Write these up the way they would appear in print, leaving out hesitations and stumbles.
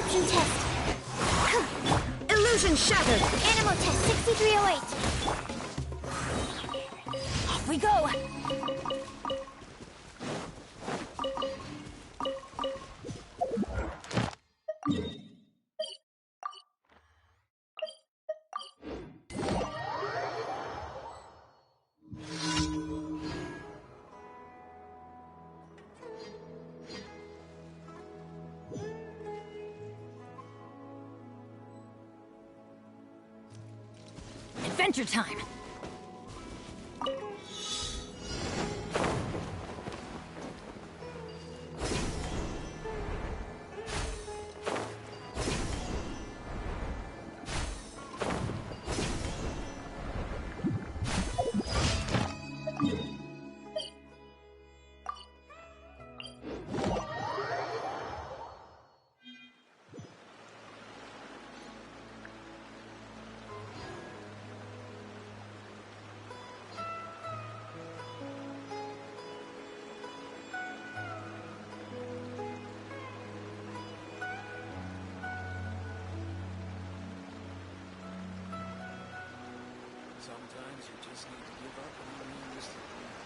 Perception test. Illusion shattered. Animal test 6308. Off we go. Adventure time! Sometimes you just need to give up on unrealistic dreams.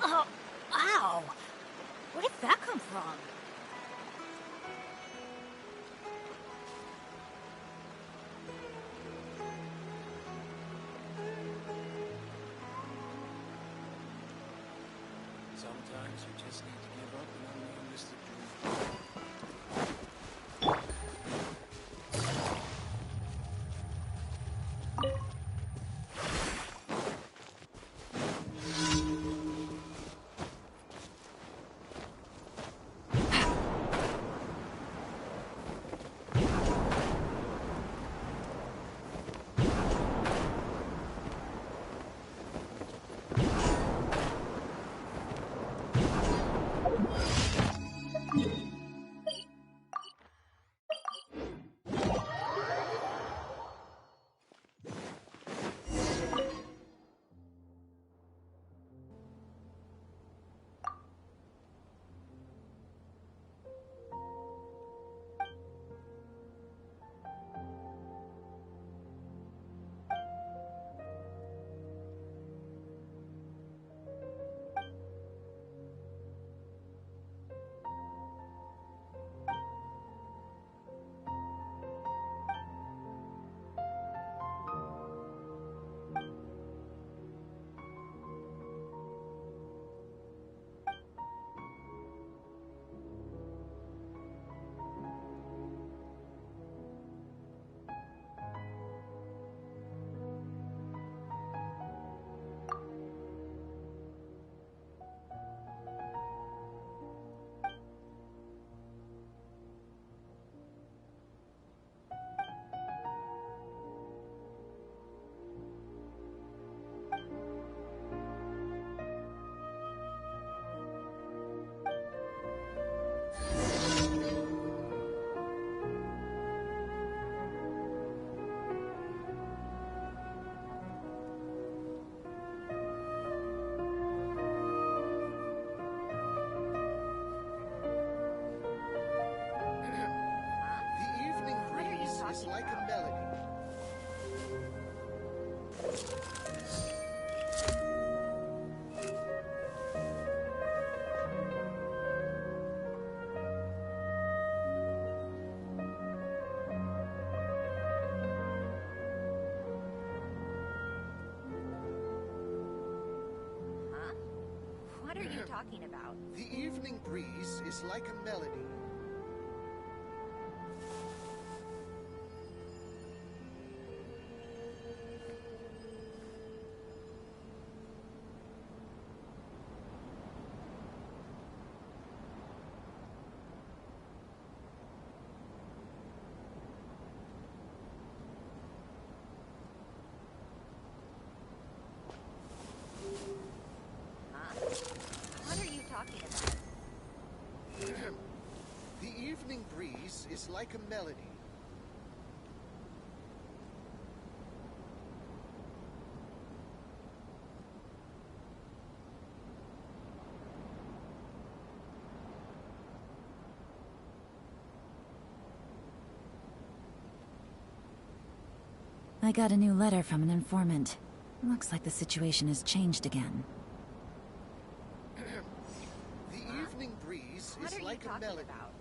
Oh, ow! Where did that come from? Sometimes you just need to give up on unrealistic dreams. Like a melody. Huh? What are you talking about? The evening breeze is like a melody. What are you talking about? The evening breeze is like a melody. I got a new letter from an informant. Looks like the situation has changed again. The evening breeze What is are you like a talking melody. about?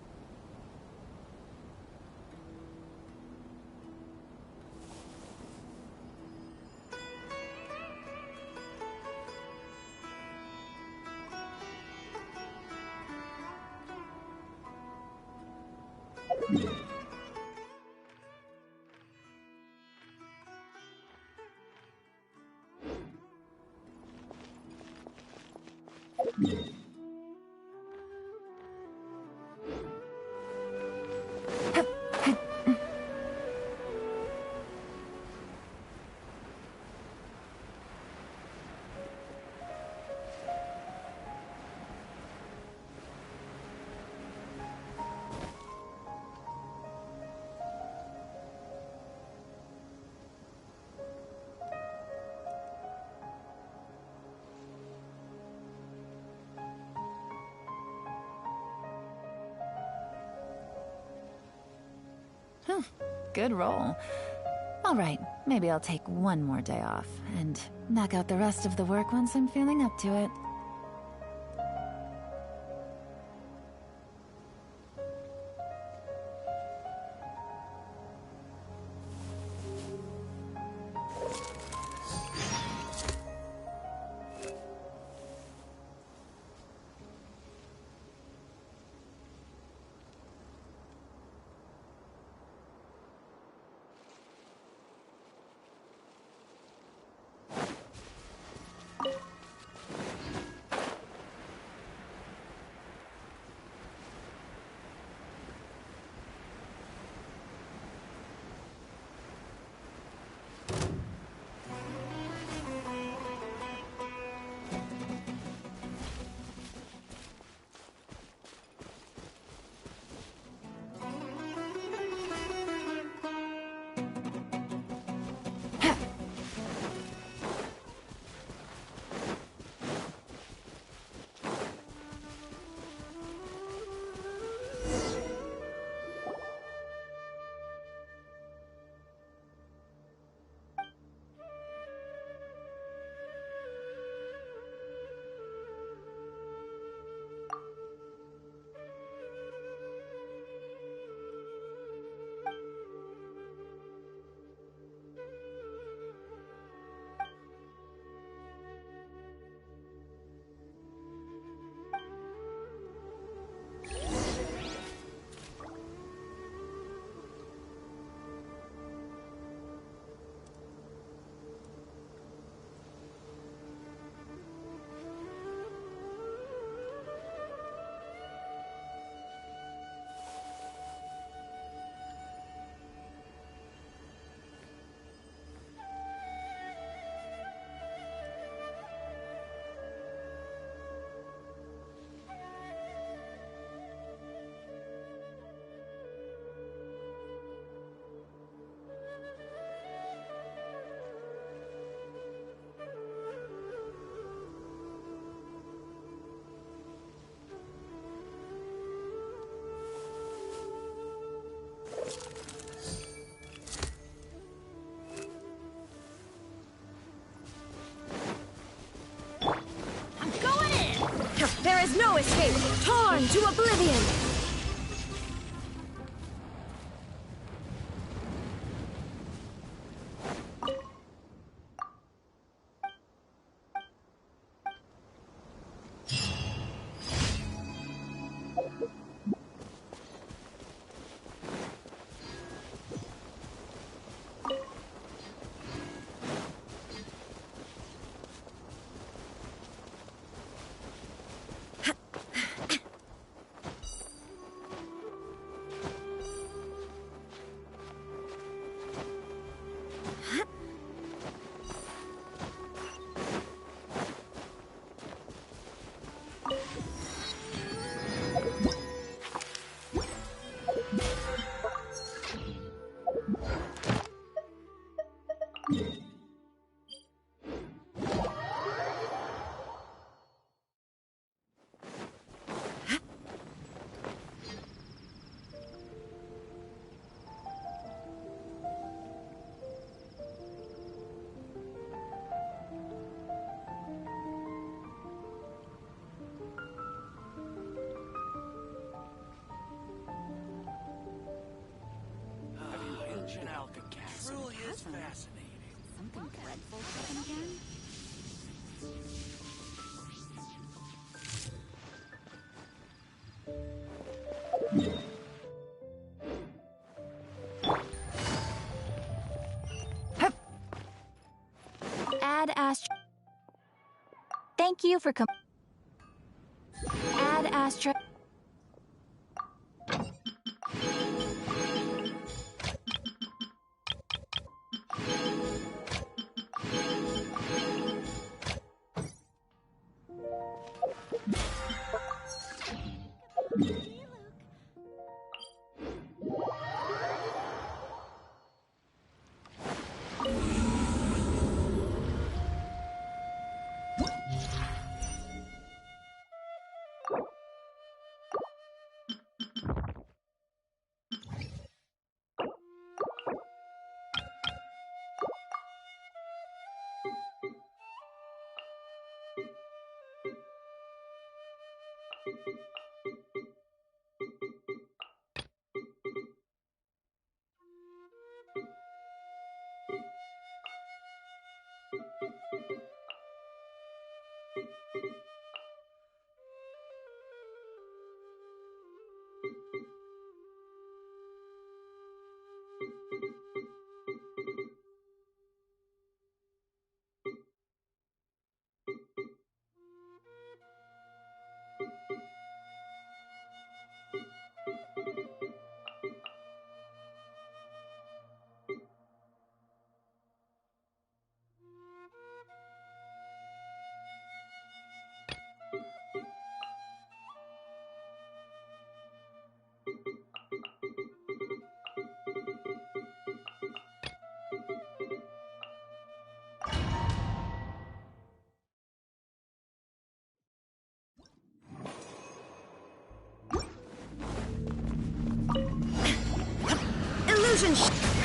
Good roll. Alright, maybe I'll take one more day off, and knock out the rest of the work once I'm feeling up to it. There is no escape! Torn to oblivion! fascinating. Something dreadful happen again? Add Astra. Thank you for Add Astra.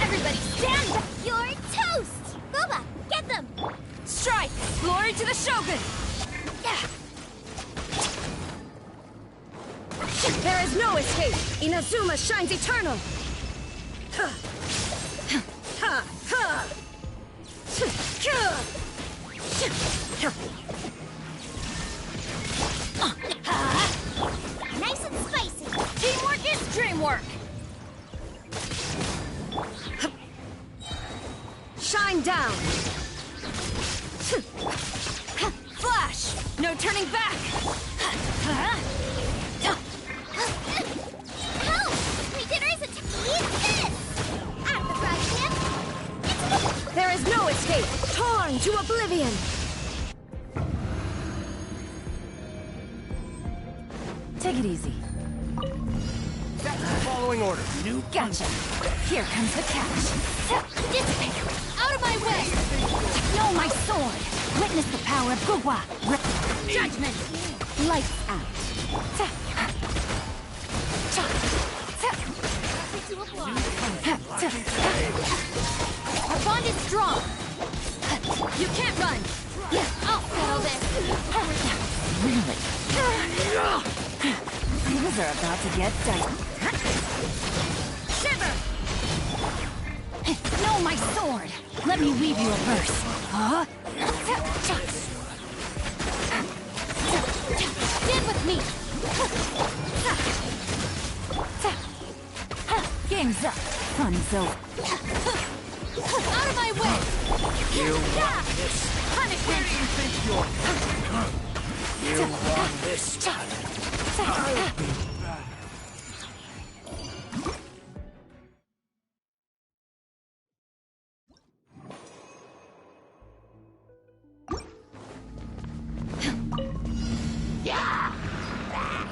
Everybody stand up! You're toast! Boba, get them! Strike! Glory to the Shogun! There is no escape! Inazuma shines eternal! Nice and spicy! Teamwork is dreamwork! Shine down! Flash! No turning back! Help! My dinner isn't to eat this! Out of the frog, There is no escape! Torn to oblivion! Take it easy. That's the following order. New Gotcha. Here comes the catch. Dissipate! Out of my way! No, my sword! Witness the power of Guwa! Judgment! Lights out. To apply. Our bond is strong! You can't run! I'll settle this! Really? Things are about to get dicey. Shiver! No, my sword! Let me weave you a verse. Huh? Stand with me! Game's up. Fun's over. Out of my way! You want this? Punishment! You want this? I'll be back.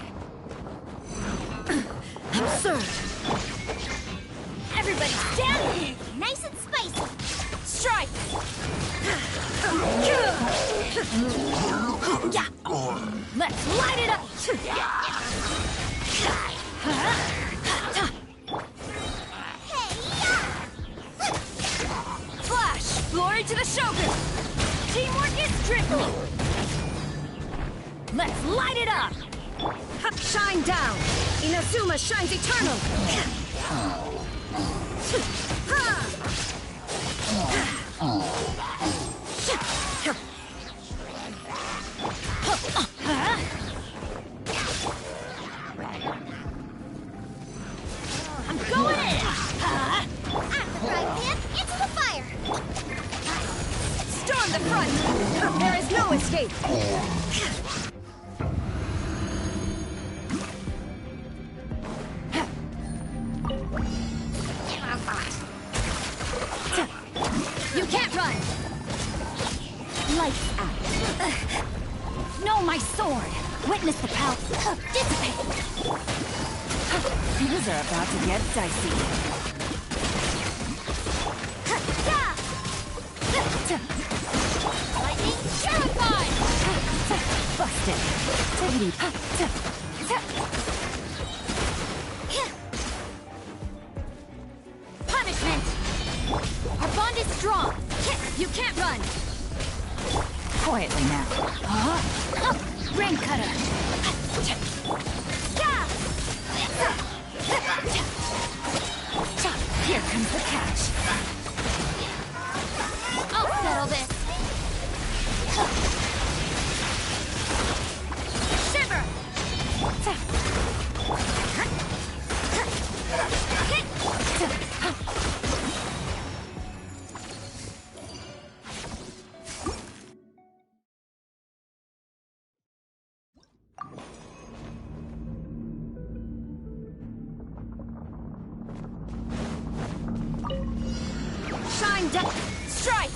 Absurd! Everybody stand! Nice and spicy! Strike! Let's light it up! Flash! Glory to the Shogun! Teamwork is tricky! Let's light it up! Shine down! Inazuma shines eternal! I'm going in! Out the frying pan, into the fire! Storm the front! There is no escape! You can't run! Lights out. No, my sword! Witness the power. Dissipate! Things are about to get dicey. Lightning terrified! Busted. Punishment! Our bond is strong! You can't run! Quietly now. Rain cutter! Here comes the catch. I'll settle this! Shiver! Shine down! Strike!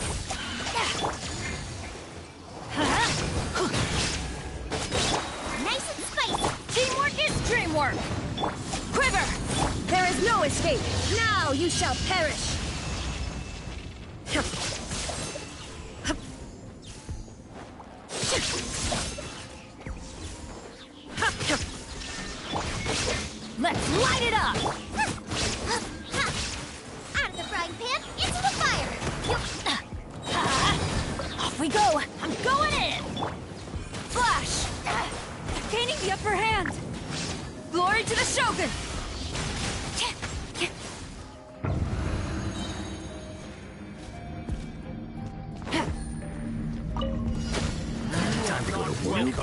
Nice and spicy! Teamwork is dreamwork! Quiver! There is no escape! Now you shall perish! Let's light it up! Out of the frying pan, into the fire! Off we go! I'm going in! Flash! Gaining the upper hand! Glory to the Shogun!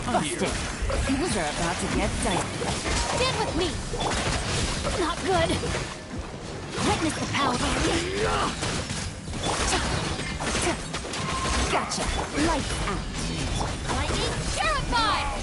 Busted. Things are about to get dicey. Stand with me! Not good! Witness the power! Gotcha. Lights out. Lightning terrified!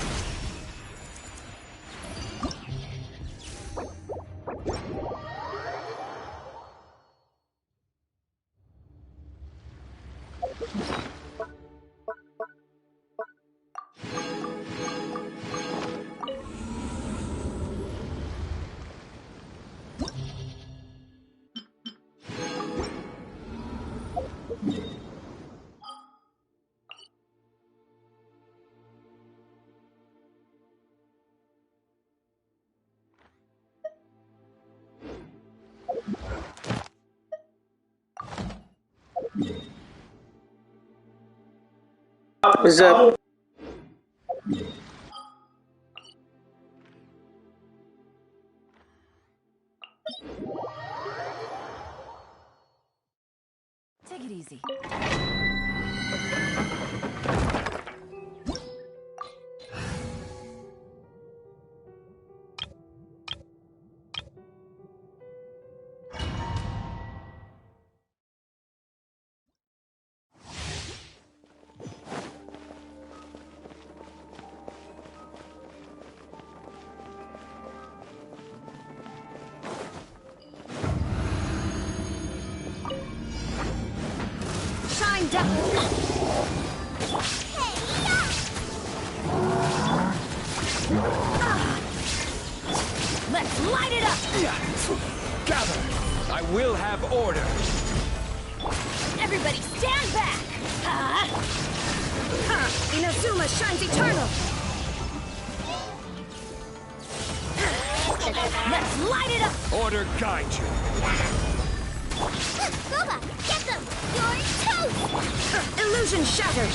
What's up? Take it easy. Shine down! Let's light it up! Gather! I will have order! Everybody stand back! Inazuma shines eternal! Let's light it up! Order guide you! Boba, get them! You're toast! Illusion shattered!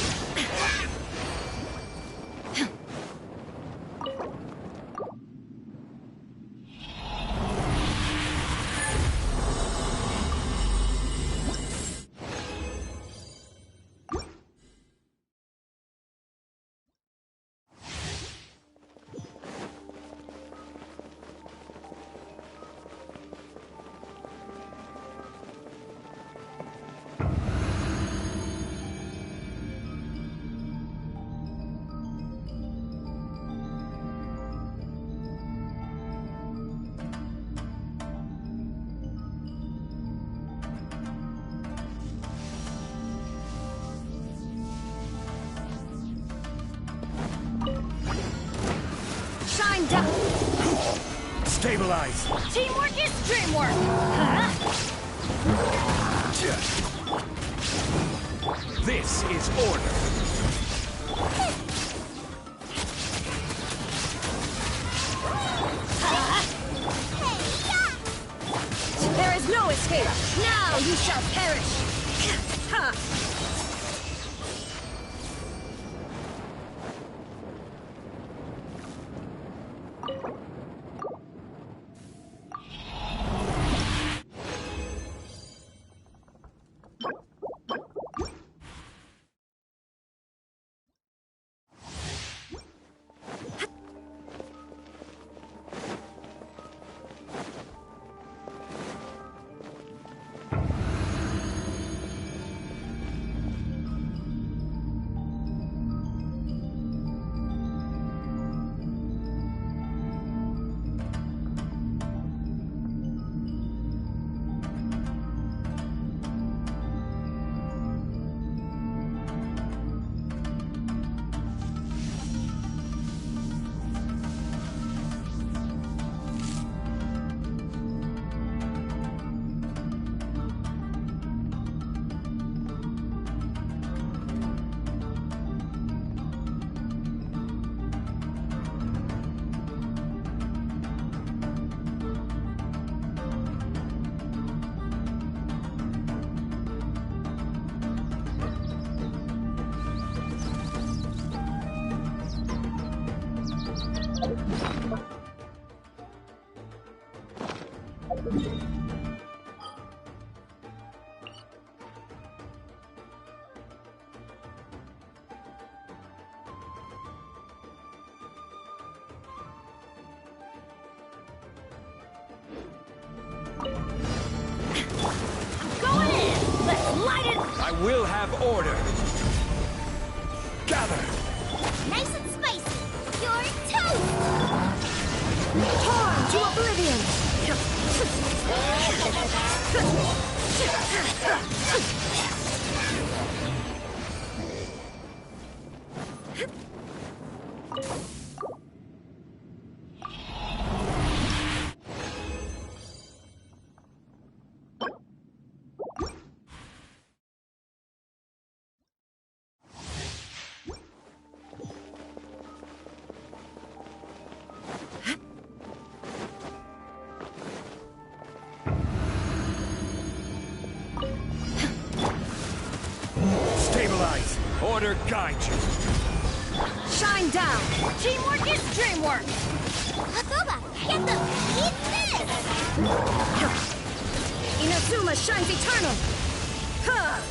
down! Stabilize! Teamwork is dreamwork! Huh? This is order! There is no escape! Now you shall perish! Ha! Going in! Let's light it! I will have order! Gather! Nice and spicy. You're toast. Torn to oblivion! Stabilize! Order guide you! Shine down! Teamwork is dreamwork! Hakoba, get them. Eat this. Inazuma shines eternal! Ha!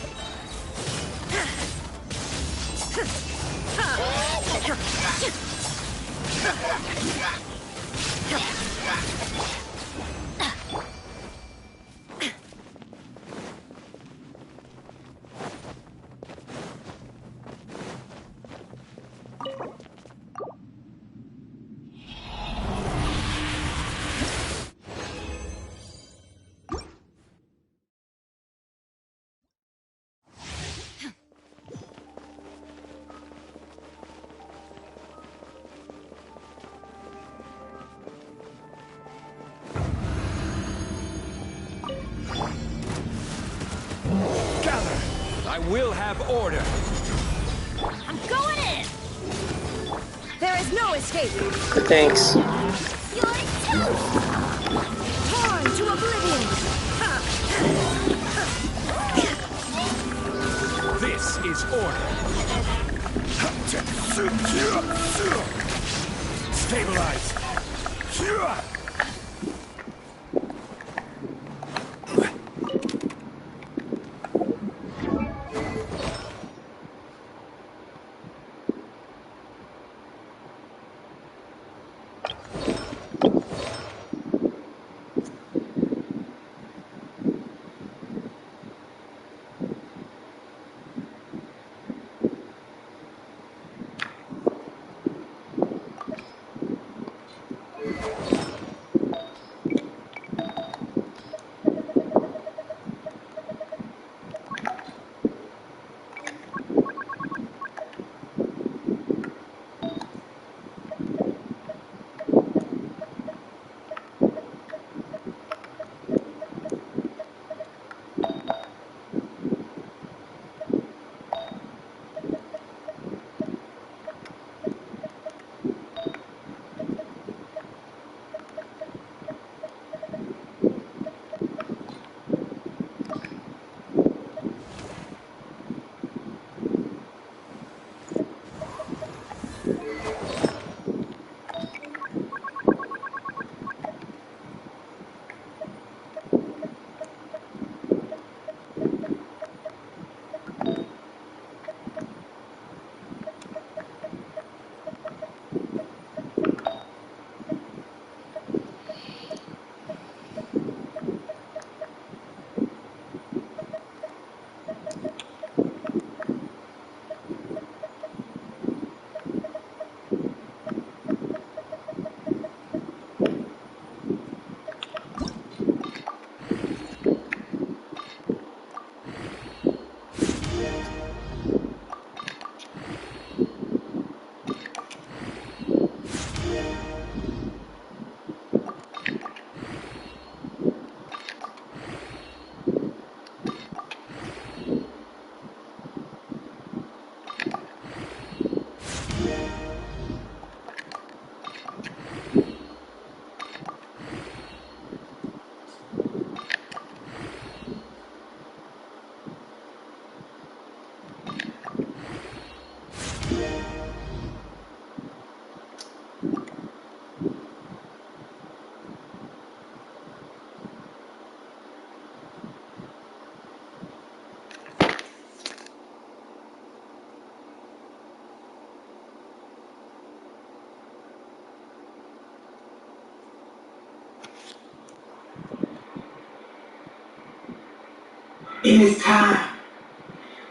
Gather! I will have order! I'm going in! There is no escape! Thanks. You're toast. Torn to oblivion! This is order! Stabilize! It is time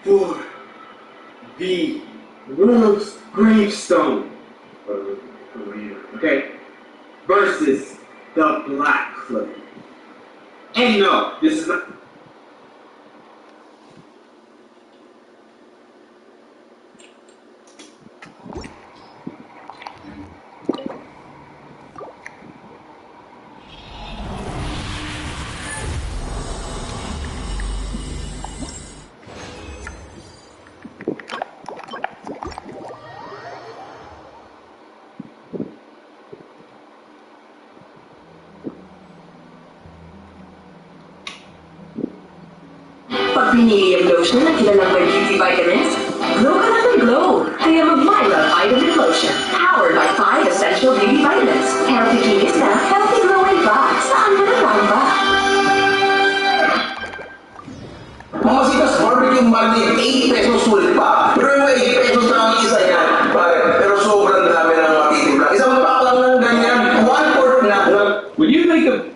for the Wolf's Gravestone. Okay? Versus the Black Flip. And no, this is not. Pag pinili ang lotion na kilalang may beauty vitamins, glow ka na ng glow. Kaya mag-Myra Vitamin Lotion. Powered by 5 essential beauty vitamins. Healthy kinis na, healthy glowing pa. Saan ka na ba? Mga sikas barbecue mali, 80 pesos sulit pa. Pero yung 80 pesos na ang isa yan, pare, pero sobrang dami ng matitimpla. Isang pack lang ng ganyan, 1/4 na. When you think of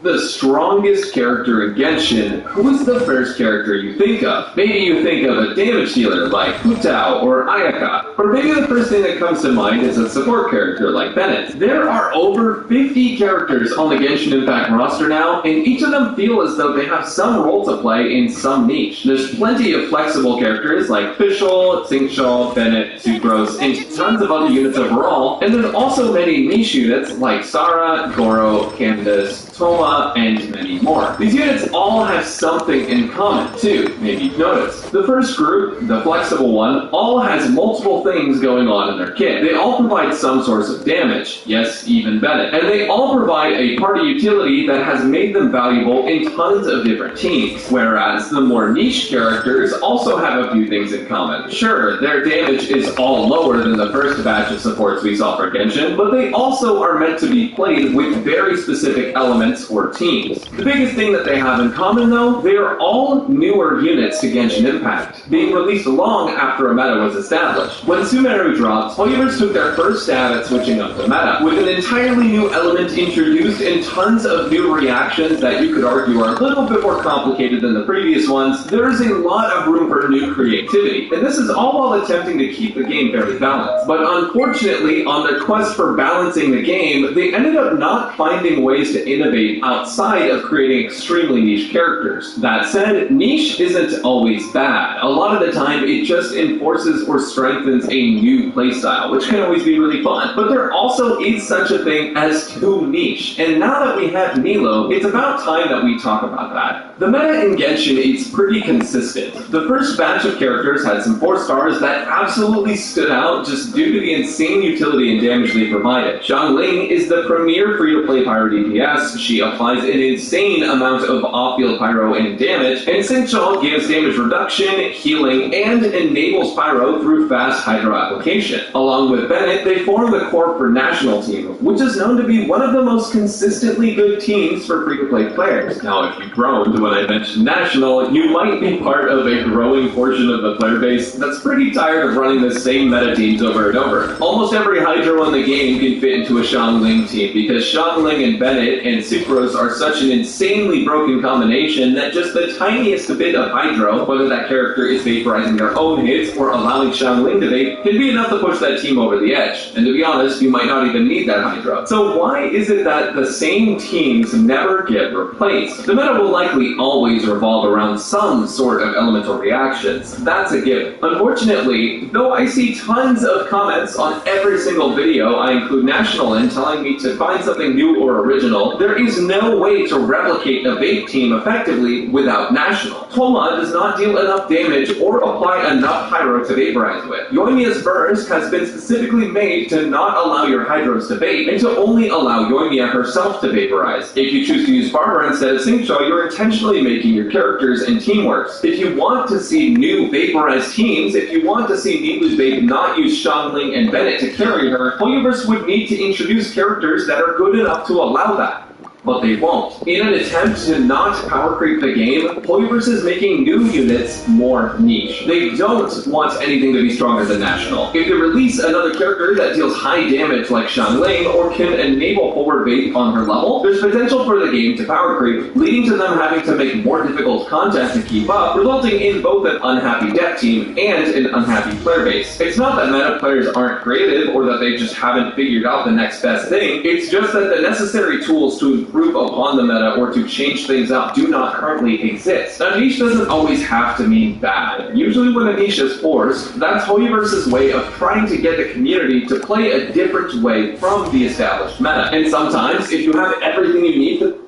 the strongest character in Genshin, who's the first character you think of? Maybe you think of a damage dealer like Hutao or Ayaka, or maybe the first thing that comes to mind is a support character like Bennett. There are over 50 characters on the Genshin Impact roster now, and each of them feel as though they have some role to play in some niche. There's plenty of flexible characters like Fischl, Xingqiu, Bennett, Sucrose, and tons of other units overall, and there's also many niche units like Sara, Goro, Candace, Toma, and many more. These units all have something in common, too, maybe you've noticed. The first group, the flexible one, all has multiple things going on in their kit. They all provide some source of damage, yes, even Bennett, and they all provide a party utility that has made them valuable in tons of different teams, whereas the more niche characters also have a few things in common. Sure, their damage is all lower than the first batch of supports we saw for Genshin, but they also are meant to be played with very specific elements or teams. The biggest thing that they have in common, though, they are all newer units to Genshin Impact, being released long after a meta was established. When Sumeru dropped, players took their first stab at switching up the meta, with an entirely new element introduced and tons of new reactions that you could argue are a little bit more complicated than the previous ones. There is a lot of room for new creativity, and this is all while attempting to keep the game fairly balanced. But unfortunately, on their quest for balancing the game, they ended up not finding ways to innovate outside of creating extremely niche characters. That said, niche isn't always bad. A lot of the time, it just enforces or strengthens a new playstyle, which can always be really fun. But there also is such a thing as too niche, and now that we have Nilo, it's about time that we talk about that. The meta in Genshin is pretty consistent. The first batch of characters had some 4 stars that absolutely stood out just due to the insane utility and damage they provided. Xiangling is the premier free-to-play pyro DPS. She applies an insane amount of off-field pyro and damage, and Xingqiu gives damage reduction, healing, and enables pyro through fast hydro application. Along with Bennett, they form the core for National Team, which is known to be one of the most consistently good teams for free-to-play players. Now, if you groaned when I mentioned National, you might be part of a growing portion of the player base that's pretty tired of running the same meta teams over and over. Almost every hydro in the game can fit into a Xiangling team, because Xiangling and Bennett and Sucrose are such an insanely broken combination that just the tiniest bit of hydro, whether that character is vaporizing their own hits or allowing Xiangling to vape, can be enough to push that team over the edge. And to be honest, you might not even need that hydro. So why is it that the same teams never get replaced? The meta will likely always revolve around some sort of elemental reactions. That's a given. Unfortunately, though I see tons of comments on every single video I include National in telling me to find something new or original, there is no way to replicate a vape team effectively without National. Toma does not deal enough damage or apply enough pyro to vaporize with. Yoimiya's burst has been specifically made to not allow your hydros to vape and to only allow Yoimiya herself to vaporize. If you choose to use Barbara instead of Xingqiu, you're intentionally making your characters and teamworks. If you want to see new vaporized teams, if you want to see Nilu's vape not use Xiangling and Bennett to carry her, Polyverse would need to introduce characters that are good enough to allow that. but they won't. In an attempt to not power creep the game, Hoyoverse is making new units more niche. They don't want anything to be stronger than National. If they release another character that deals high damage like Xiangling or can enable forward bait on her level, there's potential for the game to power creep, leading to them having to make more difficult content to keep up, resulting in both an unhappy dev team and an unhappy player base. It's not that meta players aren't creative or that they just haven't figured out the next best thing, it's just that the necessary tools to improve upon the meta or to change things up do not currently exist. Now, niche doesn't always have to mean bad. Usually when a niche is forced, that's Hoyoverse's way of trying to get the community to play a different way from the established meta. And sometimes, if you have everything you need to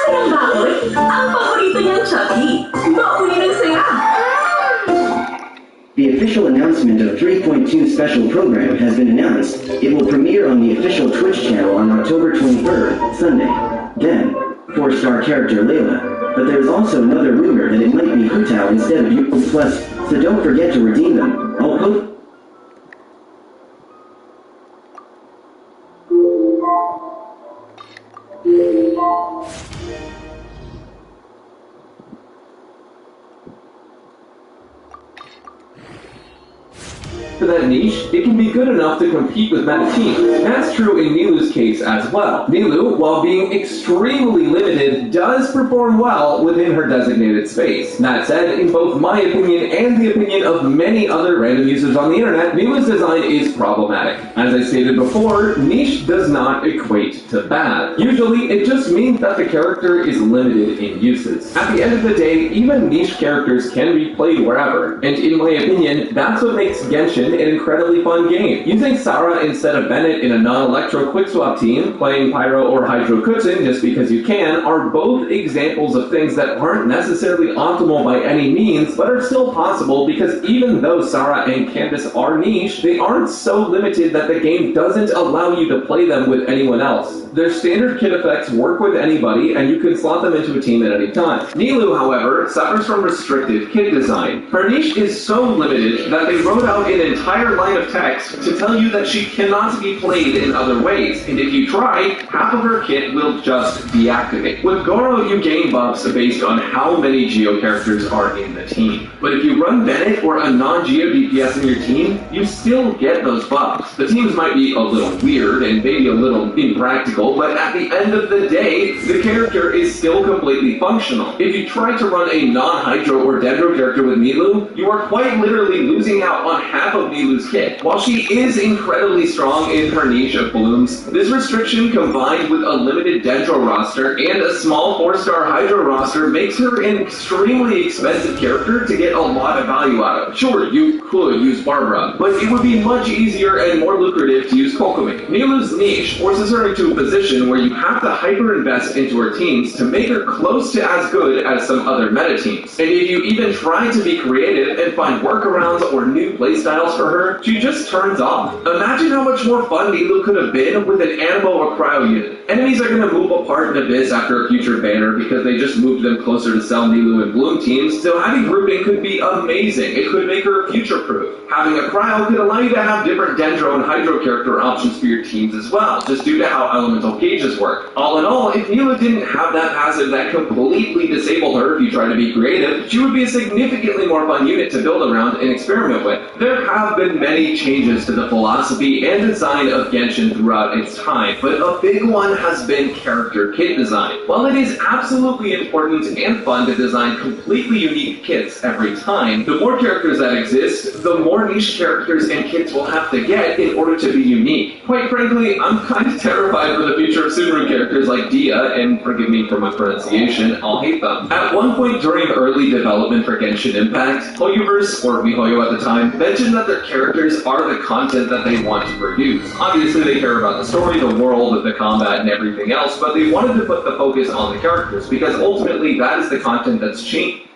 Masayang baboy, ang paborito niyang Chucky. Baboy ng saya. The official announcement of 3.2 special program has been announced. It will premiere on the official Twitch channel on October 23rd, Sunday. Then, 4-star character Layla. But there's also another rumor that it might be Hu Tao instead of Yu Plus, so don't forget to redeem them. I'll post. For that niche, it can be good enough to compete with meta teams. That's true in Nilou's case as well. Nilou, while being extremely limited, does perform well within her designated space. That said, in both my opinion and the opinion of many other random users on the internet, Nilou's design is problematic. As I stated before, niche does not equate to bad. Usually, it just means that the character is limited in uses. At the end of the day, even niche characters can be played wherever, and in my opinion, that's what makes Genshin an incredibly fun game. Using Sarah instead of Bennett in a non-electro quick-swap team, playing Pyro or Hydro Kutsun just because you can, are both examples of things that aren't necessarily optimal by any means, but are still possible because even though Sarah and Candace are niche, they aren't so limited that the game doesn't allow you to play them with anyone else. Their standard kit effects work with anybody, and you can slot them into a team at any time. Nilou, however, suffers from restricted kit design. Her niche is so limited that they wrote out an entire line of text to tell you that she cannot be played in other ways, and if you try, half of her kit will just deactivate. With Goro, you gain buffs based on how many Geo characters are in the team. But if you run Bennett or a non-Geo DPS in your team, you still get those buffs. The teams might be a little weird and maybe a little impractical, but at the end of the day, the character is still completely functional. If you try to run a non-Hydro or Dendro character with Nilou, you are quite literally losing out on half of Nilou's kit. While she is incredibly strong in her niche of blooms, this restriction combined with a limited Dendro roster and a small 4-star Hydro roster makes her an extremely expensive character to get a lot of value out of. Sure, you could use Barbara, but it would be much easier and more lucrative to use Kokomi. Nilou's niche forces her into a position where you have to hyper-invest into her teams to make her close to as good as some other meta teams. And if you even try to be creative and find workarounds or new playstyles for her, she just turns off. Imagine how much more fun Nilou could have been with an Animo or Cryo unit. Enemies are going to move apart in Abyss after a future banner because they just moved them closer to sell Nilou and Bloom teams, so having grouping could be amazing. It could make her future-proof. Having a Cryo could allow you to have different Dendro and Hydro character options for your teams as well, just due to how elemental gauges work. All in all, if Nilou didn't have that passive that completely disabled her if you try to be creative, she would be a significantly more fun unit to build around and experiment with. There have been many changes to the philosophy and design of Genshin throughout its time, but a big one has been character kit design. While it is absolutely important and fun to design completely unique kits every time, the more characters that exist, the more niche characters and kits will have to get in order to be unique. Quite frankly, I'm kind of terrified for the future of Subaru characters like Dia, and forgive me for my pronunciation, I'll hate them. At one point during early development for Genshin Impact, Hoyoverse, or MiHoYo at the time, mentioned that their characters are the content that they want to produce. Obviously they care about the story, the world, the combat, and everything else, but they wanted to put the focus on the characters, because ultimately that is the content that's cheap.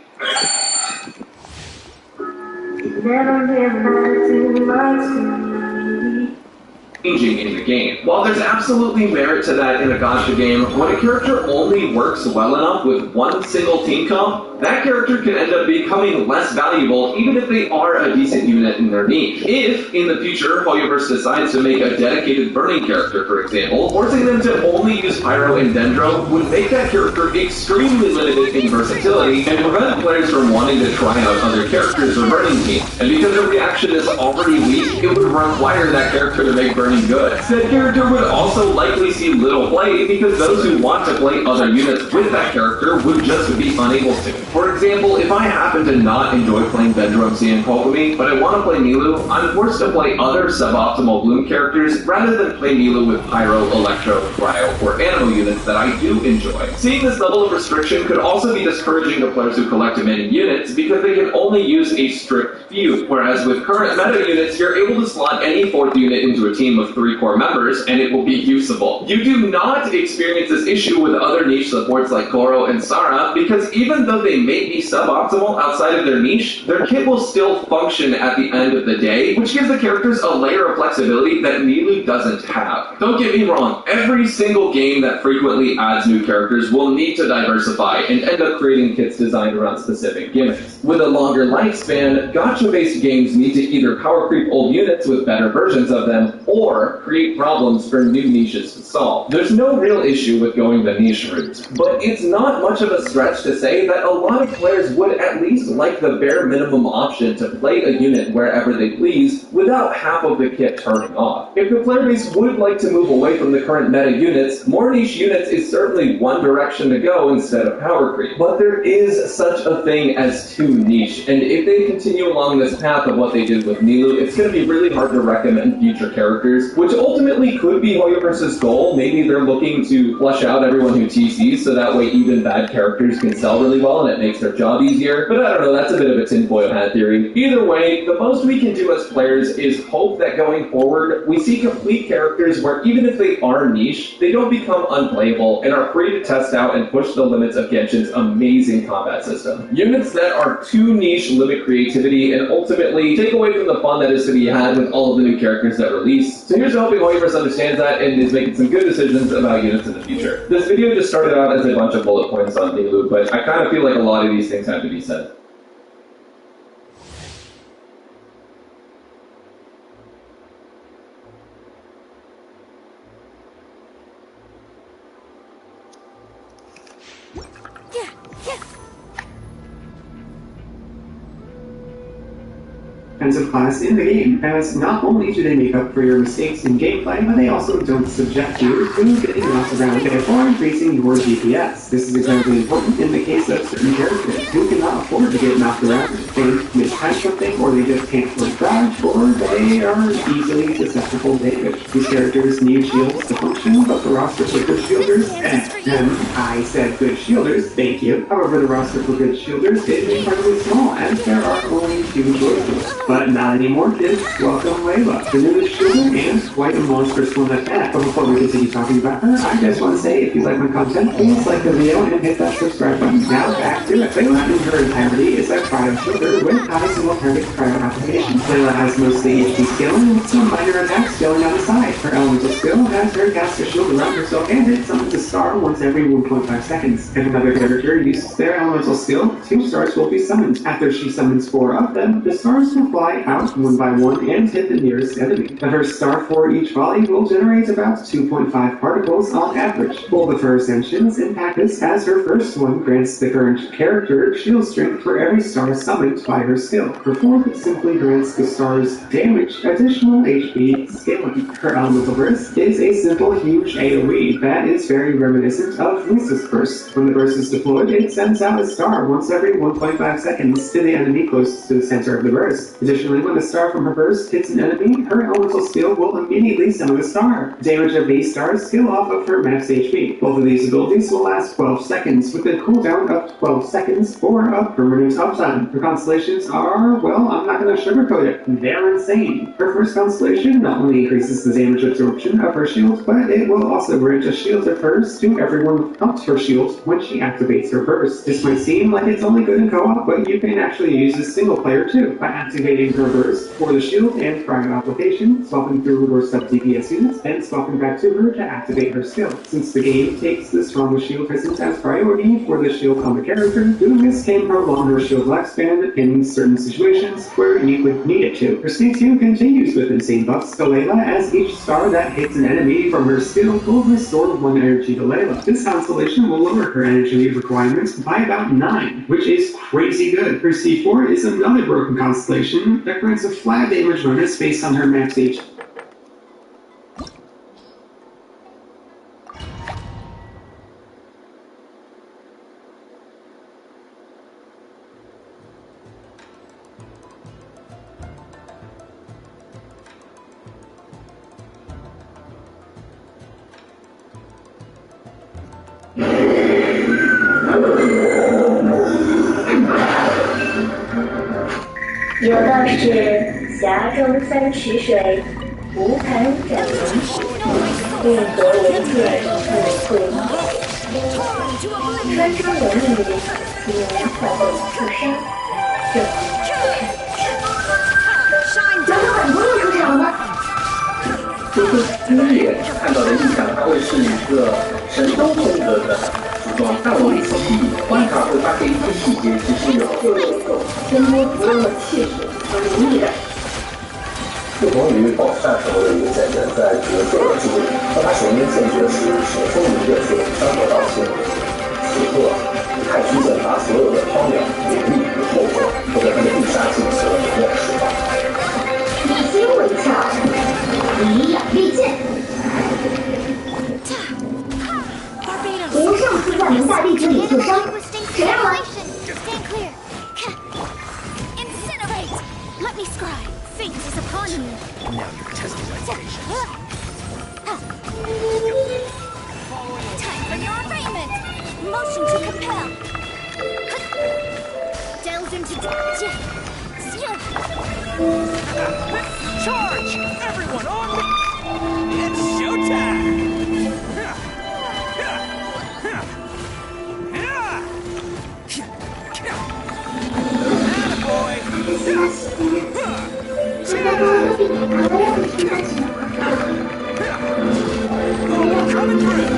changing in the game. While there's absolutely merit to that in a gacha game, when a character only works well enough with one single team comp, that character can end up becoming less valuable even if they are a decent unit in their niche. If, in the future, Hoyoverse decides to make a dedicated burning character, for example, forcing them to only use Pyro and Dendro would make that character extremely limited in versatility and prevent players from wanting to try out other characters or burning teams. And because the reaction is already weak, it would require that character to make burning good. Said character would also likely see little play because those who want to play other units with that character would just be unable to. For example, if I happen to not enjoy playing Dendro MC and Kokomi, but I want to play Nilou, I'm forced to play other suboptimal Bloom characters rather than play Nilou with Pyro, Electro, Cryo, or Animo units that I do enjoy. Seeing this level of restriction could also be discouraging to players who collect many units because they can only use a strict few, whereas with current meta units, you're able to slot any 4th unit into a team of 3 core members and it will be usable. You do not experience this issue with other niche supports like Goro and Sara because even though they may be suboptimal outside of their niche, their kit will still function at the end of the day, which gives the characters a layer of flexibility that Nilou doesn't have. Don't get me wrong, every single game that frequently adds new characters will need to diversify and end up creating kits designed around specific gimmicks. With a longer lifespan, gacha-based games need to either power creep old units with better versions of them, or create problems for new niches to solve. There's no real issue with going the niche route, but it's not much of a stretch to say that a lot of players would at least like the bare minimum option to play a unit wherever they please without half of the kit turning off. If the player base would like to move away from the current meta units, more niche units is certainly one direction to go instead of power creep. But there is such a thing as too niche, and if they continue along this path of what they did with Nilou, it's going to be really hard to recommend future characters, which ultimately could be Hoyoverse's goal. Maybe they're looking to flush out everyone who TCs so that way even bad characters can sell really well and it makes their job easier. But I don't know, that's a bit of a tinfoil hat theory. Either way, the most we can do as players is hope that going forward, we see complete characters where even if they are niche, they don't become unplayable and are free to test out and push the limits of Genshin's amazing combat system. Units that are too niche limit creativity and ultimately take away from the fun that is to be had with all of the new characters that release. So here's hoping Hoyoverse understands that and is making some good decisions about units in the future. This video just started out as a bunch of bullet points on Nilou, but I kind of feel like a lot of these things have to be said. Defensive class in the game, as not only do they make up for your mistakes in gameplay, but they also don't subject you to getting knocked around or increasing your DPS. This is exactly important in the case of certain characters who cannot afford to get knocked around. They mistype something, or they just can't afford dodge, or they are easily susceptible to damage. These characters need shields to function, but the roster for good shielders, and I said good shielders, thank you. However, the roster for good shielders is incredibly small, as there are only 2 choices. But not anymore, kids. Welcome Layla, the newest shielding and quite a monstrous one at that. But before we continue talking about her, I just want to say, if you like my content, please like the video and hit that subscribe button. Now back to it. Layla in her entirety is a cryo shielder with high single target cryo application. Layla has mostly HP scaling with some minor attack scaling on the side. Her elemental skill has her cast a shield around herself and it summons a star once every 1.5 seconds. If another character uses their elemental skill, 2 stars will be summoned. After she summons 4 of them, the stars will fly out one by one and hit the nearest enemy. The first star for each volley will generate about 2.5 particles on average. Both of her ascensions impact this, as her first one grants the current character shield strength for every star summoned by her skill. Her fourth simply grants the star's damage additional HP scaling. Her elemental burst is a simple huge AoE that is very reminiscent of Lisa's burst. When the burst is deployed, it sends out a star once every 1.5 seconds to the enemy close to the center of the burst. Additionally, when a star from her burst hits an enemy, her elemental skill will immediately summon a star. Damage of these stars scale off of her max HP. Both of these abilities will last 12 seconds, with a cooldown of 12 seconds for a permanent uptime. Her constellations are, well, I'm not going to sugarcoat it, they're insane. Her first constellation not only increases the damage absorption of her shield, but it will also grant a shield of hers to everyone without her shield when she activates her burst. This might seem like it's only good in co-op, but you can actually use this single player too. By activating activating her burst for the shield and cryo application, swapping through her sub-DPS units, and swapping back to her to activate her skill. Since the game takes the strongest shield presence as priority for the shield combat character, doing this can prolong her shield lifespan in certain situations where you would need it to. Her Sneak 2 continues with insane buffs to Layla, as each star that hits an enemy from her skill will restore 1 energy to Layla. This constellation will lower her energy requirements by about 9, which is crazy good. Her C4 is another broken constellation that grants a flat damage bonus based on her max HP.有道是峡中三尺水，无盘整龙骨，运河为界，不会冒险。穿装有力，其人快被刺伤，这难道很多人出场了吗？第一眼看到的印象，它会是一个神州风格的服装，但我们仔细观察会发现一些细节，其实有天波不用的气势和凌厉感。不同于宝石战时候的一个剑人，在角色的注意，当他使用剑诀时，手风云变色，山河道歉。此刻，太虚剑把所有的飘渺、隐秘与后悔，都在他的必杀技和能量释放。以心为鞘，以养利剑。无上次在门大弟子里受伤，谁让我Stand clear. Incinerate. Let me scry. Fate is upon you. Now you're testing my patience. Time for your arraignment. Motion to compel. Delve into Charge! Everyone on me! It's showtime! Coming through.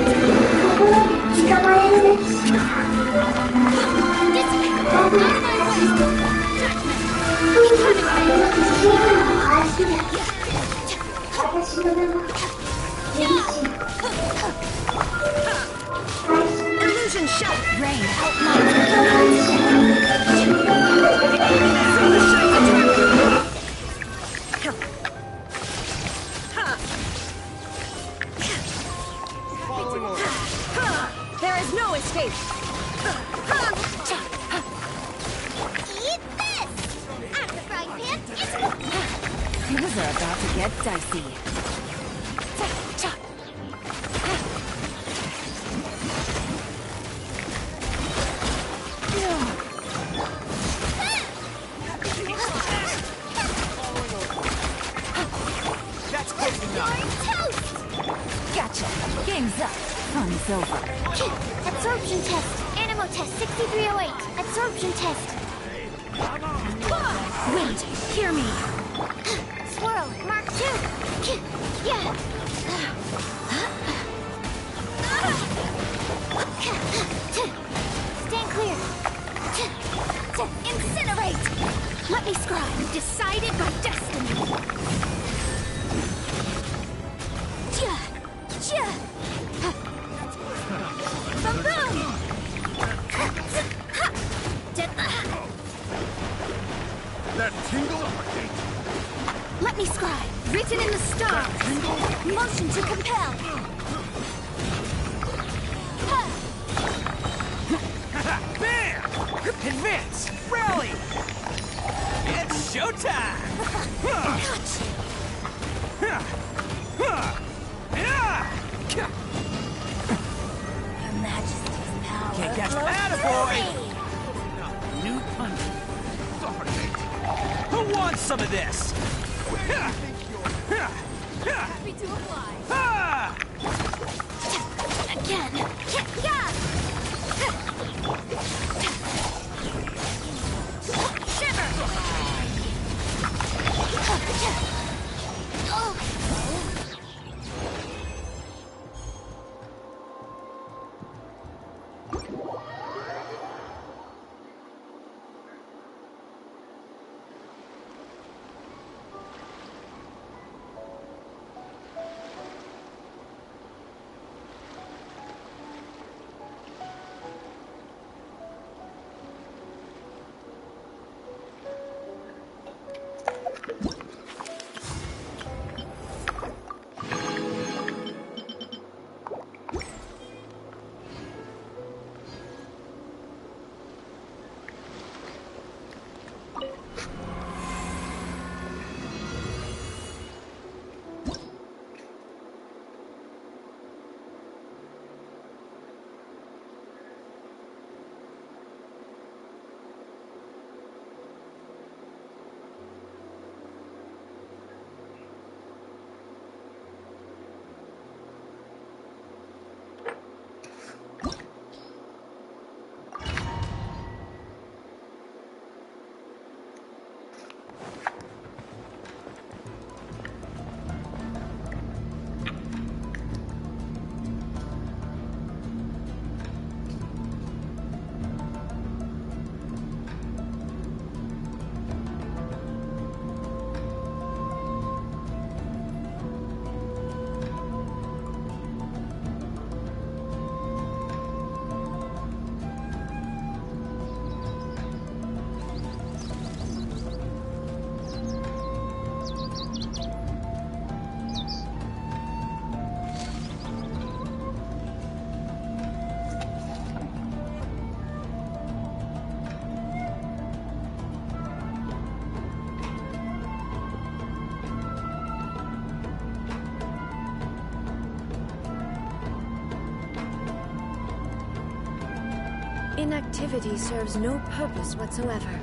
Inactivity serves no purpose whatsoever.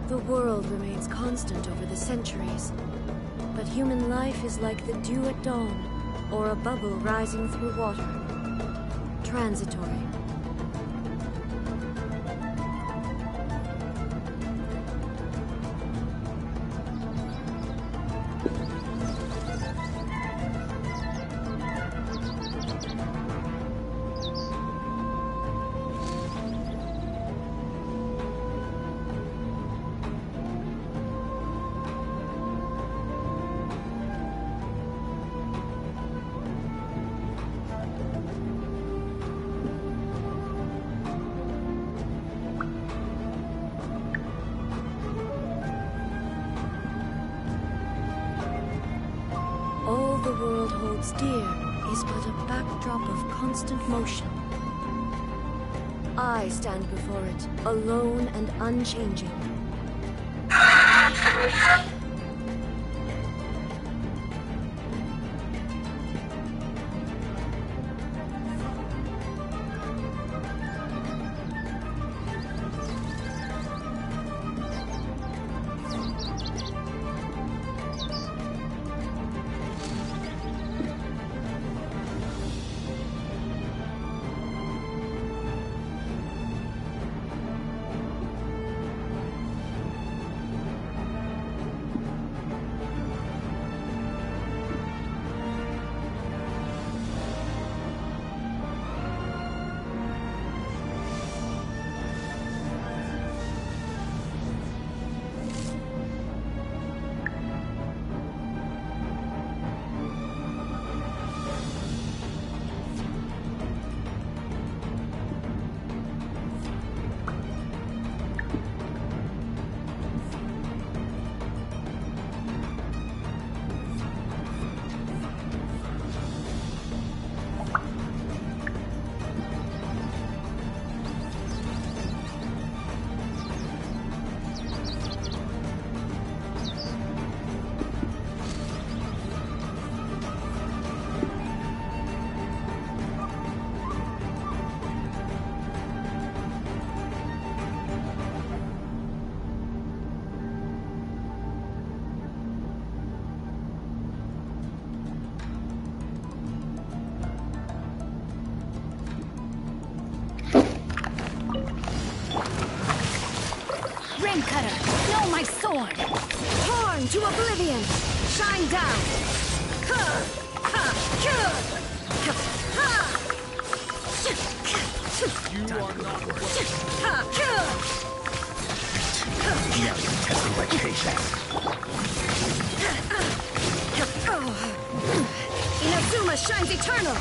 The world remains constant over the centuries, but human life is like the dew at dawn, or a bubble rising through water. Transitory. All the world holds dear is but a backdrop of constant motion. I stand before it, alone and unchanging. Rain Cutter, know my sword! Torn to oblivion! Shine down! You are not worthy. Now you're testing my patience. Inazuma shines eternal!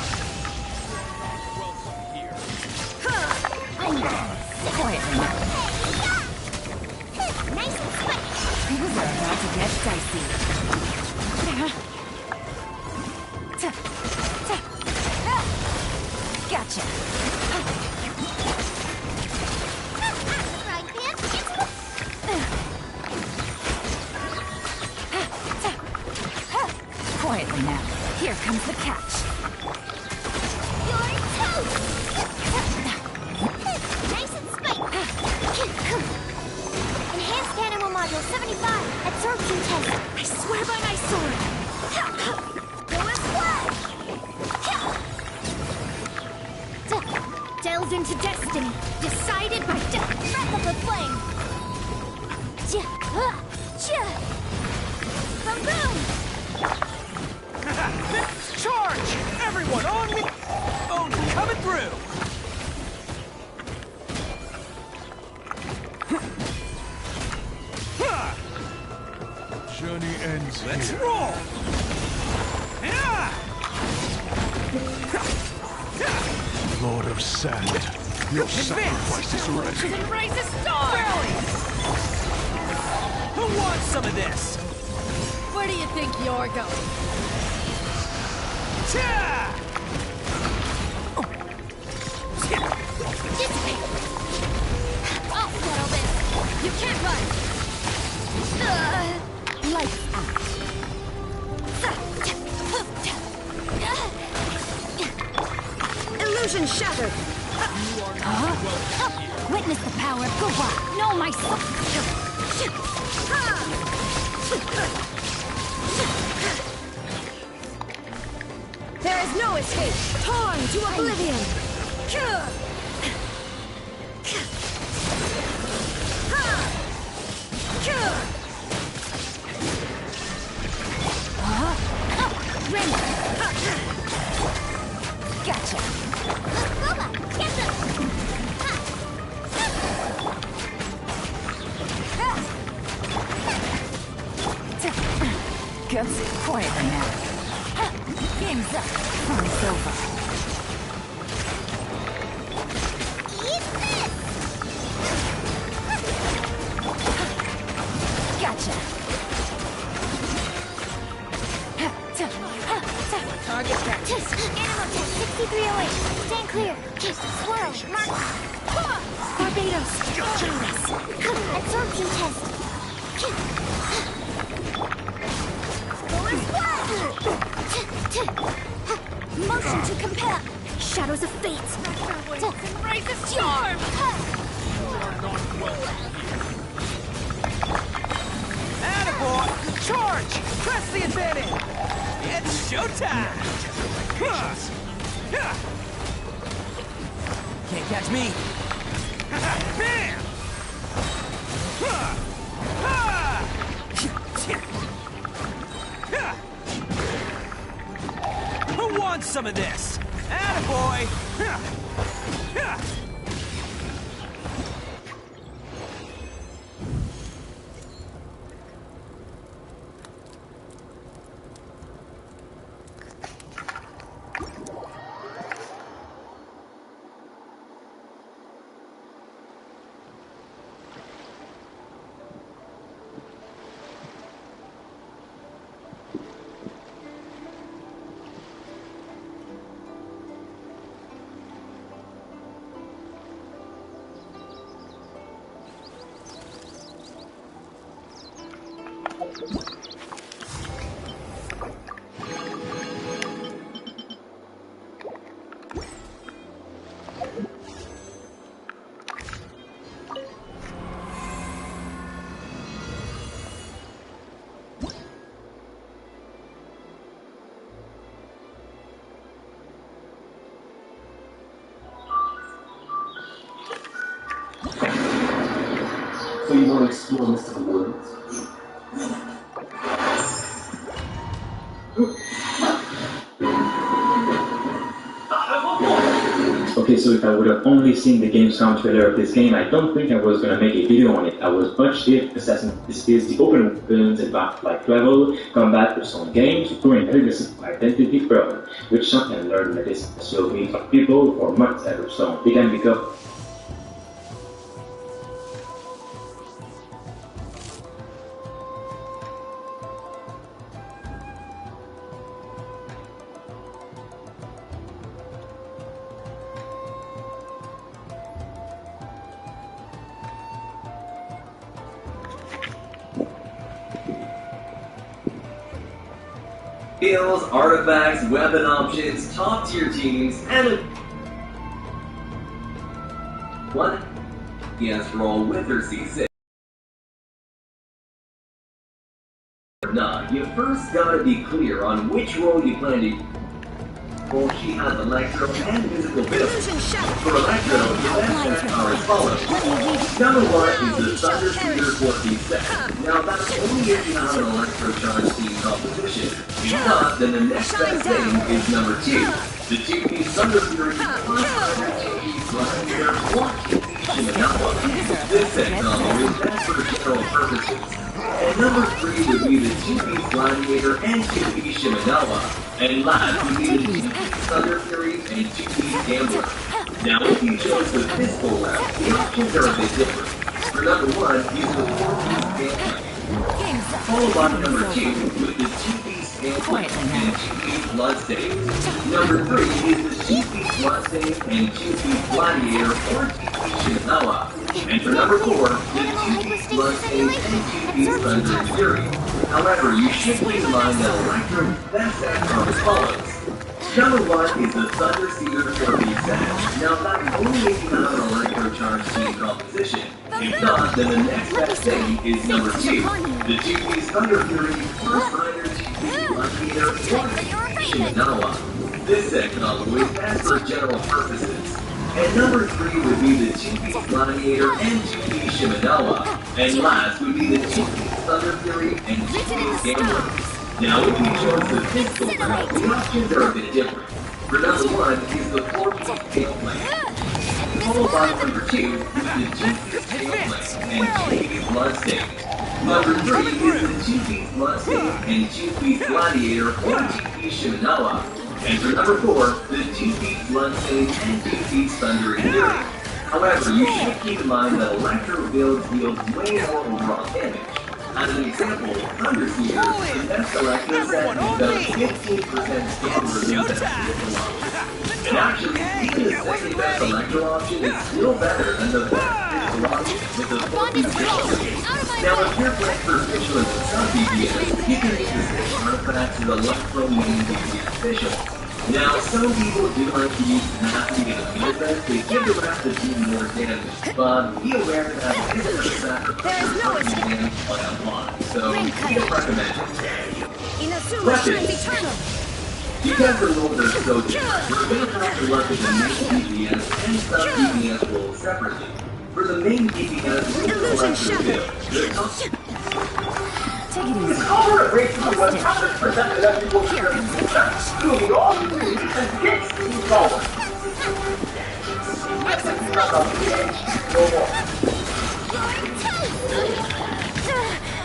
Quietly now. Nice and spicy. Things are about to get dicey. Gotcha. Frying pan, Quietly now. Here comes the catch. You're toast! Nice and spicy. Enhanced animal module 75. Absorption test. I swear by my sword! Go and flash! Delve into destiny, decided by death. Breath of the flame. Boom! Charge! Everyone on me! Oh, coming through! Journey ends Let's here. roll! Lord of Sand, your sacrifice is ready. Embrace the storm! Who wants some of this? Where do you think you're going? Dissipate! I'll settle this. You can't run! Lights out. Illusion shattered! Witness the power. Go on. Know my soul. There is no escape! Torn to oblivion! Gotcha. Boba, get them! Guts quietly now. Game's up. Fun's over. Eat this! Gotcha. Target practice. Animal test 6308. Stand clear. Swirl. Mark. Barbados! Absorption test. Go and flash! Motion to compel! Shadows of fate! Embrace the storm! Attaboy! Charge! Press the advantage! It's showtime! Can't catch me! Bam! Who wants some of this? Attaboy! to explore mystical worlds. Okay, so if I would have only seen the Gamescom trailer of this game, I don't think I was gonna make a video on it. I was much if assessing this is the open world about like travel, combat, personal games, touring legacy of Identity Pro, which some can learn that is will meet people for months ever, so they can become. Skills, artifacts, weapon options, top tier teams, and one yes roll with her C6. Nah, you first gotta be clear on which role you plan to. Well, she has Electro and Physical Ability. For Electro, your best stats are as follows. Number 1 is the Thunder Speeder 4D7. Now that's only if you have an Electro Charge team composition. If not, then the next best thing is number 2. The 2-piece Thunder Fury plus other 2-piece Gladiator or 2-piece Shimanawa. This set combo is best for general purposes. And number 3 would be the 2-piece Gladiator and 2-piece Shimanawa. And last would be the 2-piece Thunder Fury and 2-piece Gambler. Now if you chose the physical route, the options are a bit different. For number 1, use the 4-piece Gambler. Followed by number 2 with the 2-piece Gambler and 2-piece Bloodstain. Number 3 is the 2-piece Bloodstain and 2-piece Gladiator or 2-piece Shimanawa. And for number 4, the 2-piece Bloodstain and 2-piece Thunder and Fury. However, you should keep in mind that Electro's best stats are as follows. Number 1 is the Thunder Seer 4D set. Now that's only if you have an Electro Charge team composition. If not, then the next best thing is number 2, the 2-piece Thunder Fury plus either 2-piece Gladiator or 2-piece Shimanawa. This set combo is best for general purposes. And number 3 would be the 2-piece Gladiator and 2-piece Shimanawa. And last would be the 2-piece Thunder Fury and 2-piece Gambler. Now if you chose the physical route, the options are a bit different. For number 1 is the 4-piece Tail Plane. Followed by number 2 is the 2-piece Tail Plane and 2-piece Bloodstain. Number 3 is the 2-piece Bloodstain and 2-piece Gladiator or 2-piece Shimanawa. And for number 4, the 2-piece Bloodstain and 2-piece Thunder and Fury. However, you should keep in mind that Electro builds deals way more overall damage. As an example, Thunder Seer, the best Electro set does 15% scan resistance to the option. And actually, even the second best Electro option is still better than the best physical option with the 4-piece Tail. Now, if you're playing for Vigilance and some DPS, you can use the same artifacts as Electro main DPS official. Now, some people do like to use tenacity and field vest to give the rest of the team more damage, but be aware that this is a sacrifice for certain damage by a lot, so we don't recommend it. Weapons. Because the roles are so different, we're going to have to look at the main DPS and sub-DPS roles separately. For the main DPS, we'll go Electro build. Take it easy. It's over a break from 100% electrical defense. Moving on and gets things going.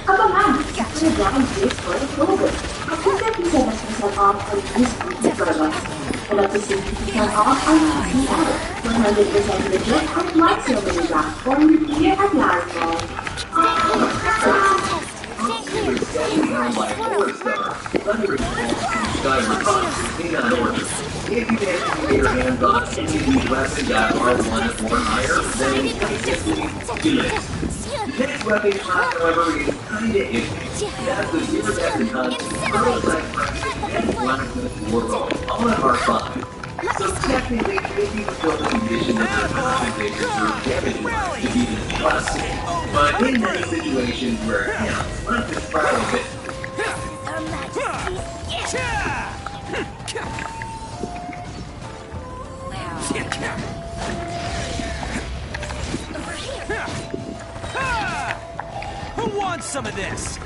Abang, saya jangan beli sekolah global. Aku tak bisa bersesuatu off on this particular one. And at the same time off on the other. 100% legit and lights over the platform here at Largo. By 4-star, Thunder and Skyward Fox in that order. If you manage to get your hands on any of these weapons that are 1 or higher, then simply do it. The next weapon class, however, is kinda iffy. That's the Super Death and Hunt, Prototype Pressure, and Blacksmith Warbow, all at R5. So technically, if you fulfill the condition that their compensators for damage to be discussed, but in many situations where it counts, let's just try a bit. want some of this!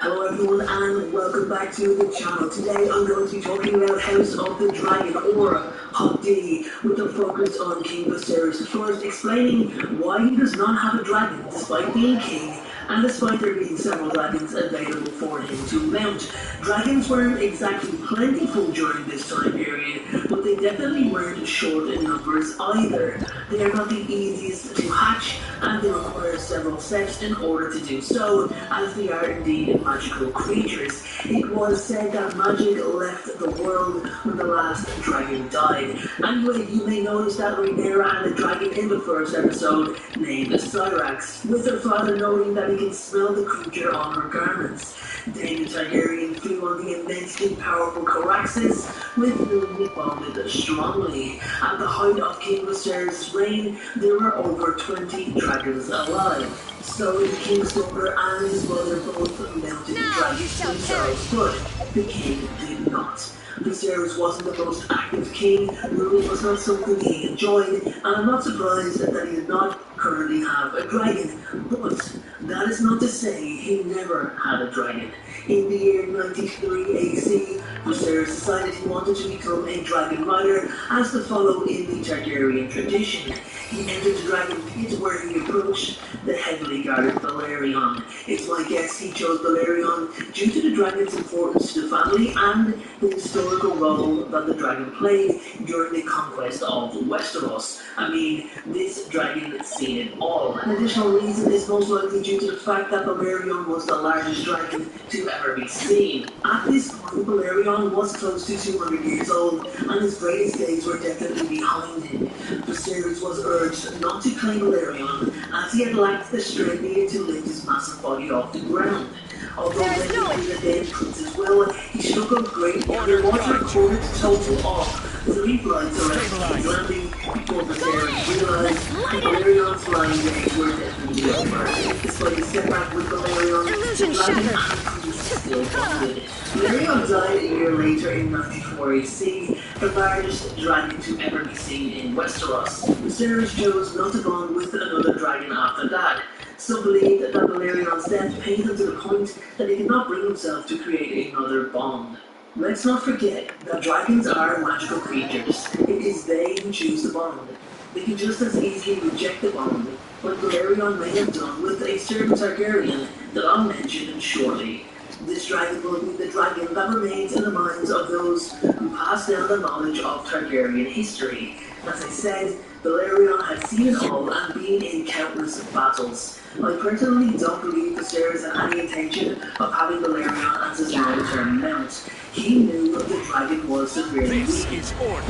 Hello everyone and welcome back to the channel. Today I'm going to be talking about House of the Dragon, or Hot D, with a focus on King Viserys. First, explaining why he does not have a dragon despite being king, and despite there being several dragons available for him to mount. Dragons weren't exactly plentiful during this time period, but they definitely weren't short in numbers either. They are not the easiest to hatch, and they require several steps in order to do so, as they are indeed magical creatures. It was said that magic left the world when the last dragon died. Anyway, you may notice that Rhaenyra had a dragon in the first episode named Syrax, with her father noting that he can smell the creature on her garments. Daemon Targaryen flew on the immensely powerful Caraxes, with whom he bonded strongly. At the height of King Viserys' reign, there were over 20 dragons alive. So the king's daughter and his mother both mounted dragons themselves, but the king did not. Viserys wasn't the most active king, rule was not something he enjoyed, and I'm not surprised that he did not currently have a dragon. But that is not to say he never had a dragon. In the year 93 AC, Viserys decided he wanted to become a dragon rider, as to follow in the Targaryen tradition. He entered the dragon pit where he approached the heavily guarded Balerion. It's my guess he chose Balerion due to the dragon's importance to the family and the historical role that the dragon played during the conquest of Westeros. I mean, this dragon seen it all. An additional reason is most likely due to the fact that Balerion was the largest dragon to ever be seen. At this point, Balerion was close to 200 years old, and his greatest days were definitely behind him. Viserys was urged not to claim Balerion, as he had lacked the strength needed to lift his massive body off the ground. Although legally the dead prince's will, he struggled greatly and was recorded to total off 3 flights around his landing before Viserys realized that Balerion's flying days were definitely over. Despite the setback with Balerion, the dragon and priest still bonded. Balerion died a year later in 94 AC, the largest dragon to ever be seen in Westeros. Viserys chose not to bond with another dragon after that. Some believe that Balerion's death pained him to the point that he could not bring himself to create another bond. Let's not forget that dragons are magical creatures. It is they who choose the bond. They can just as easily reject the bond, like Balerion may have done with a certain Targaryen that I'll mention shortly. This dragon will be the dragon that remains in the minds of those who pass down the knowledge of Targaryen history. As I said, Balerion had seen it all and been in countless battles. I personally don't believe Viserys had any intention of having Balerion as his long-term mount. He knew the dragon was severely weak. He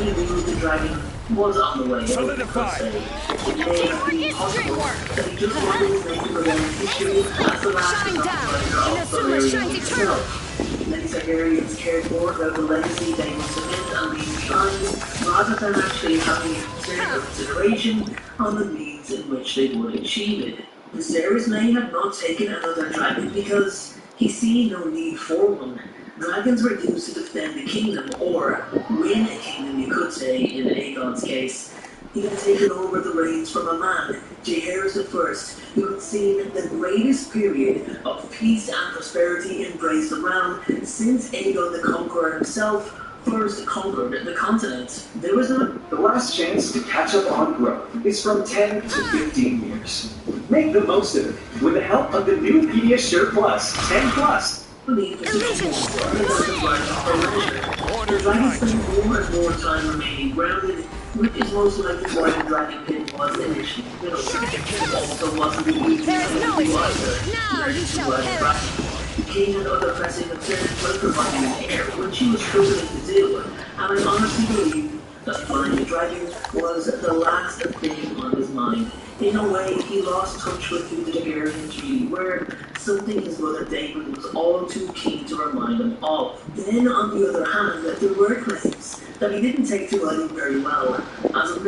knew the dragon was on the way out. It may have been possible that he just wanted his name to go down in history as the last survivor of Balerion himself. Many Targaryens cared more about the legacy they must cement and leave behind, rather than actually having certain consideration on the means in which they would achieve it. Viserys may have not taken another dragon because he seen no need for one. Dragons were used to defend the kingdom, or win a kingdom you could say in Aegon's case. He had taken over the reins from a man, Jaehaerys I, who had seen the greatest period of peace and prosperity embrace the realm since Aegon the Conqueror himself first conquered the continent, there was no... The last chance to catch up on growth is from 10 to 15 years. Make the most of it with the help of the new Pediasure Plus 10 Plus. Dragon spent more and more time remaining grounded, which is most likely why the Dragon Pit was initially built. It also wasn't the easiest no thing to do escape. either. Now you shall perish. The king and other pressing concerns were providing air, which she was struggling to do, and I honestly believe that finding the dragon was the last thing on his mind. In a way, he lost touch with the Targaryen tree, where something his mother David was all too keen to remind him of. Then, on the other hand, there were claims that he didn't take to writing very well, as a